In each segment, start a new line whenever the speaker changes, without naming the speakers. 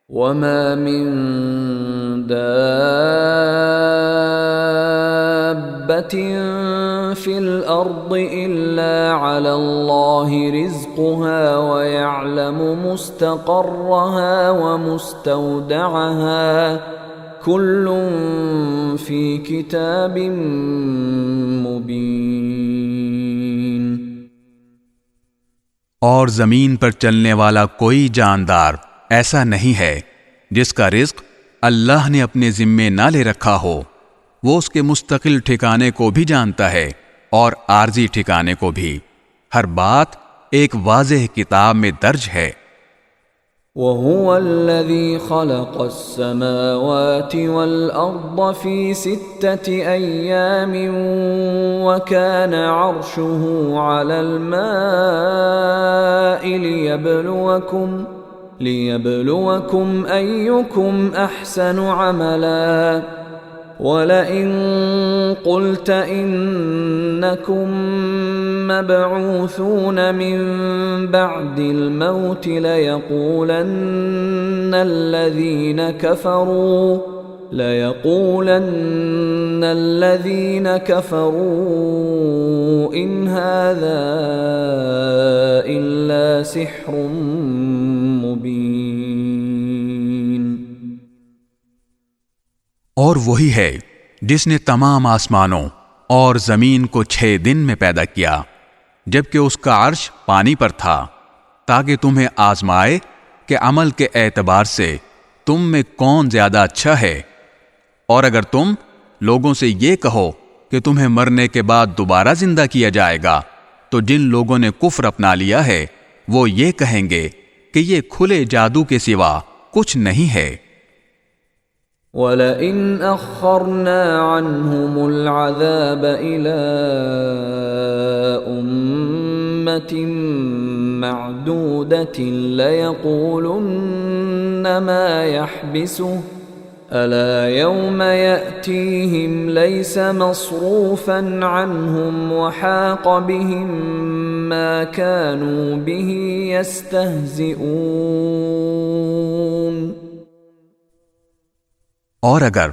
وَمَا مِن دَابَّةٍ فِي الْأَرْضِ إِلَّا عَلَى اللَّهِ رِزْقُهَا وَيَعْلَمُ مُسْتَقَرَّهَا وَمُسْتَوْدَعَهَا كُلٌّ فِي كِتَابٍ مُبِينٍ۔
اور زمین پر چلنے والا کوئی جاندار ایسا نہیں ہے جس کا رزق اللہ نے اپنے ذمے نہ لے رکھا ہو۔ وہ اس کے مستقل ٹھکانے کو بھی جانتا ہے اور عارضی ٹھکانے کو بھی۔ ہر بات ایک واضح کتاب میں درج ہے۔
وَهُوَ الَّذِي خَلَقَ السَّمَاوَاتِ وَالْأَرْضَ فِي 6 أَيَّامٍ وَكَانَ عَرْشُهُ عَلَى الْمَاءِ لِيَبْلُوَكُمْ أَيُّكُمْ أَحْسَنُ عَمَلًا وَلَئِن قُلْتَ إِنَّكُمْ مَبْعُوثُونَ مِنْ بَعْدِ الْمَوْتِ لَيَقُولَنَّ الَّذِينَ كَفَرُوا إِنْ هَذَا إِلَّا سِحْرٌ مُبِينٌ۔
اور وہی ہے جس نے تمام آسمانوں اور زمین کو 6 دن میں پیدا کیا، جبکہ اس کا عرش پانی پر تھا، تاکہ تمہیں آزمائے کہ عمل کے اعتبار سے تم میں کون زیادہ اچھا ہے۔ اور اگر تم لوگوں سے یہ کہو کہ تمہیں مرنے کے بعد دوبارہ زندہ کیا جائے گا، تو جن لوگوں نے کفر اپنا لیا ہے وہ یہ کہیں گے کہ یہ کھلے جادو کے سوا کچھ نہیں ہے۔
وَلَئِنْ أَخَّرْنَا عَنْهُمُ الْعَذَابَ إِلَىٰ أُمَّةٍ مَّعْدُودَةٍ لَيَقُولُنَّ مَا يَحْبِسُهُ أَلَا يَوْمَ يَأْتِيهِمْ لَيْسَ مَصْرُوفًا عَنْهُمْ وَحَاقَ بِهِم مَّا كَانُوا بِهِ يَسْتَهْزِئُونَ۔
اور اگر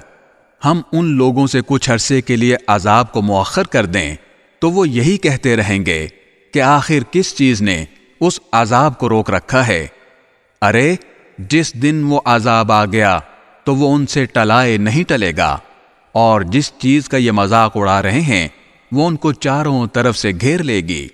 ہم ان لوگوں سے کچھ عرصے کے لیے عذاب کو مؤخر کر دیں تو وہ یہی کہتے رہیں گے کہ آخر کس چیز نے اس عذاب کو روک رکھا ہے؟ ارے جس دن وہ عذاب آ گیا تو وہ ان سے ٹلائے نہیں ٹلے گا، اور جس چیز کا یہ مذاق اڑا رہے ہیں وہ ان کو چاروں طرف سے گھیر لے گی۔